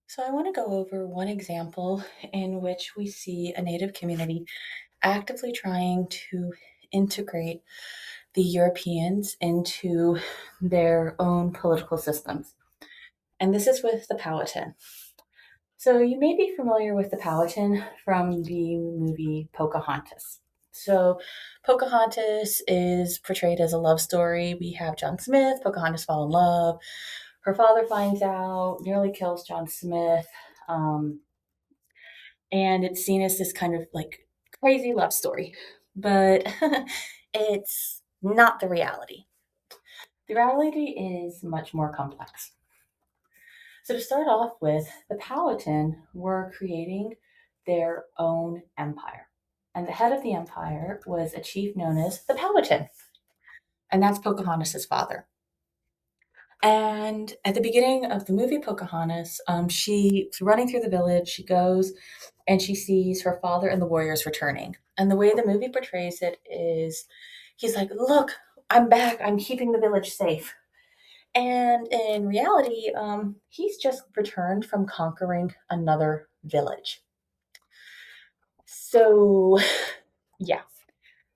So, I want to go over one example in which we see a Native community actively trying to integrate the Europeans into their own political systems. And this is with the Powhatan. So, you may be familiar with the Powhatan from the movie Pocahontas. So, Pocahontas is portrayed as a love story. We have John Smith, Pocahontas fall in love. Her father finds out, nearly kills John Smith. Um, and it's seen as this kind of like crazy love story, but it's not the reality. The reality is much more complex. So, to start off with, the Powhatan were creating their own empire. And the head of the empire was a chief known as the Powhatan, and that's Pocahontas' father. And at the beginning of the movie Pocahontas, she's running through the village. She goes and she sees her father and the warriors returning. And the way the movie portrays it is he's like, "Look, I'm back. I'm keeping the village safe." And in reality, he's just returned from conquering another village. So, yeah,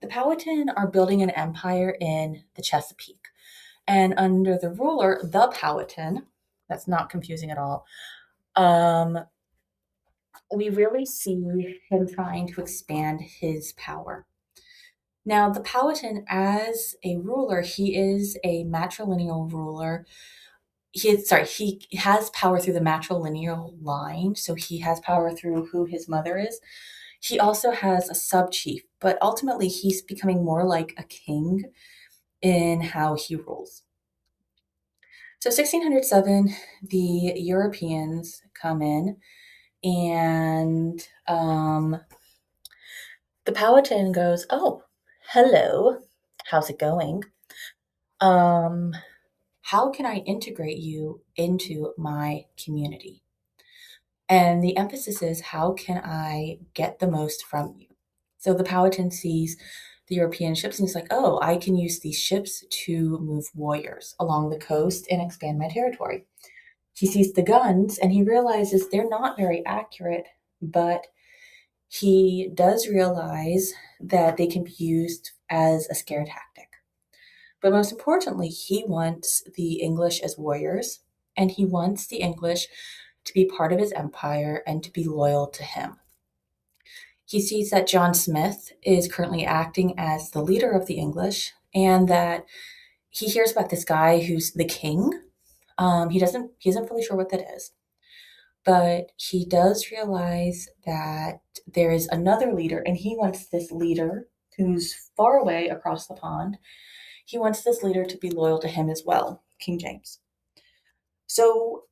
the Powhatan are building an empire in the Chesapeake. And under the ruler, the Powhatan, that's not confusing at all, um, we really see him trying to expand his power. Now, the Powhatan, as a ruler, he is a matrilineal ruler. He has power through the matrilineal line, so he has power through who his mother is. He also has a sub chief, but ultimately he's becoming more like a king in how he rules. So, 1607, the Europeans come in, and the Powhatan goes, "Oh, hello, how's it going? Um, how can I integrate you into my community?" And the emphasis is, how can I get the most from you? So the Powhatan sees the European ships and he's like, "Oh, I can use these ships to move warriors along the coast and expand my territory." He sees the guns and he realizes they're not very accurate, but he does realize that they can be used as a scare tactic. But most importantly, he wants the English as warriors, and he wants the English to be part of his empire and to be loyal to him. He sees that John Smith is currently acting as the leader of the English, and that he hears about this guy who's the king. He isn't fully sure what that is, but he does realize that there is another leader, and he wants this leader who's far away across the pond. He wants this leader to be loyal to him as well, King James. So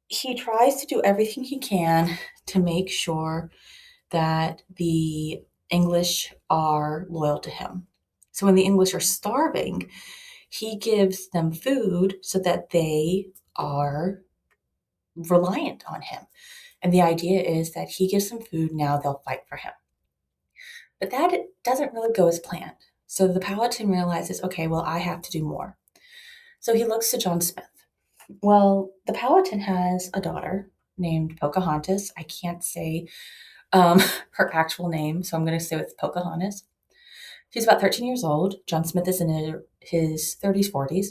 he tries to do everything he can to make sure that the English are loyal to him. So when the English are starving, he gives them food so that they are reliant on him. And the idea is that he gives them food, now they'll fight for him. But that doesn't really go as planned. So the Powhatan realizes, okay, well, I have to do more. So he looks to John Smith. Well, the Powhatan has a daughter named Pocahontas. I can't say um, her actual name, so I'm going to say with Pocahontas. She's about 13 years old. John Smith is in his 30s, 40s.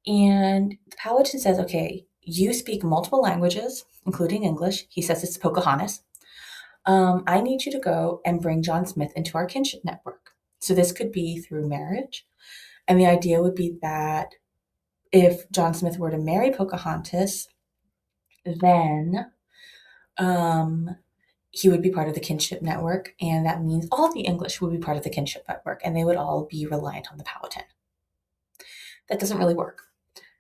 And the Powhatan says, okay, you speak multiple languages, including English. He says it's Pocahontas. I need you to go and bring John Smith into our kinship network. So this could be through marriage. And the idea would be that if John Smith were to marry Pocahontas, then um, he would be part of the kinship network. And that means all the English would be part of the kinship network and they would all be reliant on the Powhatan. That doesn't really work.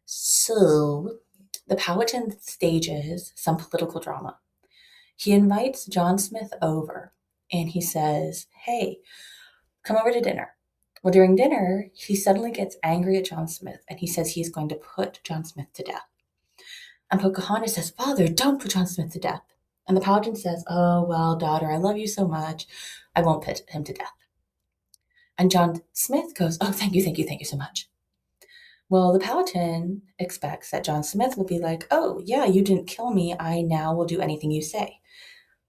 So the Powhatan stages some political drama. He invites John Smith over and he says, "Hey, come over to dinner." Well, during dinner, he suddenly gets angry at John Smith and he says he's going to put John Smith to death. And Pocahontas says, "Father, don't put John Smith to death." And the Powhatan says, "Oh, well, daughter, I love you so much. I won't put him to death." And John Smith goes, "Oh, thank you so much." Well, the Powhatan expects that John Smith will be like, oh, yeah, you didn't kill me. I now will do anything you say,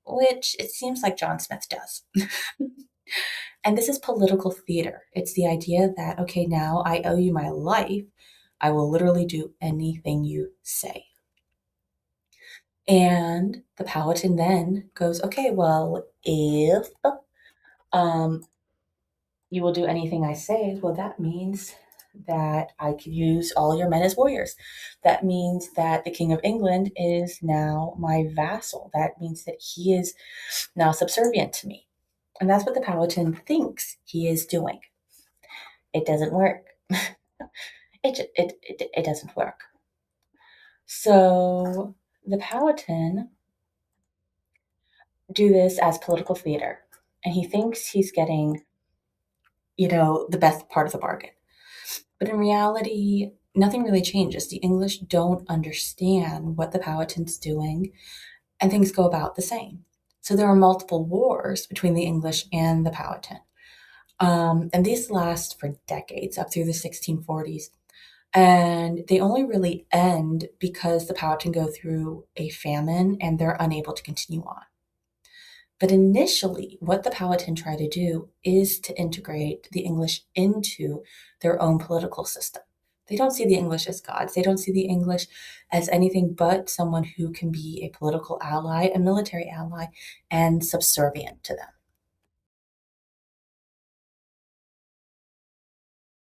which it seems like John Smith does. And this is political theater. It's the idea that, okay, now I owe you my life. I will literally do anything you say. And the Powhatan then goes, okay, well, if um, you will do anything I say, well, that means that I could use all your men as warriors. That means that the King of England is now my vassal. That means that he is now subservient to me. And that's what the Powhatan thinks he is doing. It doesn't work. It doesn't work. So the Powhatan do this as political theater, and he thinks he's getting, the best part of the bargain. But in reality, nothing really changes. The English don't understand what the Powhatan's doing, and things go about the same. So there are multiple wars between the English and the Powhatan. And these last for decades, up through the 1640s. And they only really end because the Powhatan go through a famine and they're unable to continue on. But initially, what the Powhatan try to do is to integrate the English into their own political system. They don't see the English as gods. They don't see the English as anything but someone who can be a political ally, a military ally, and subservient to them.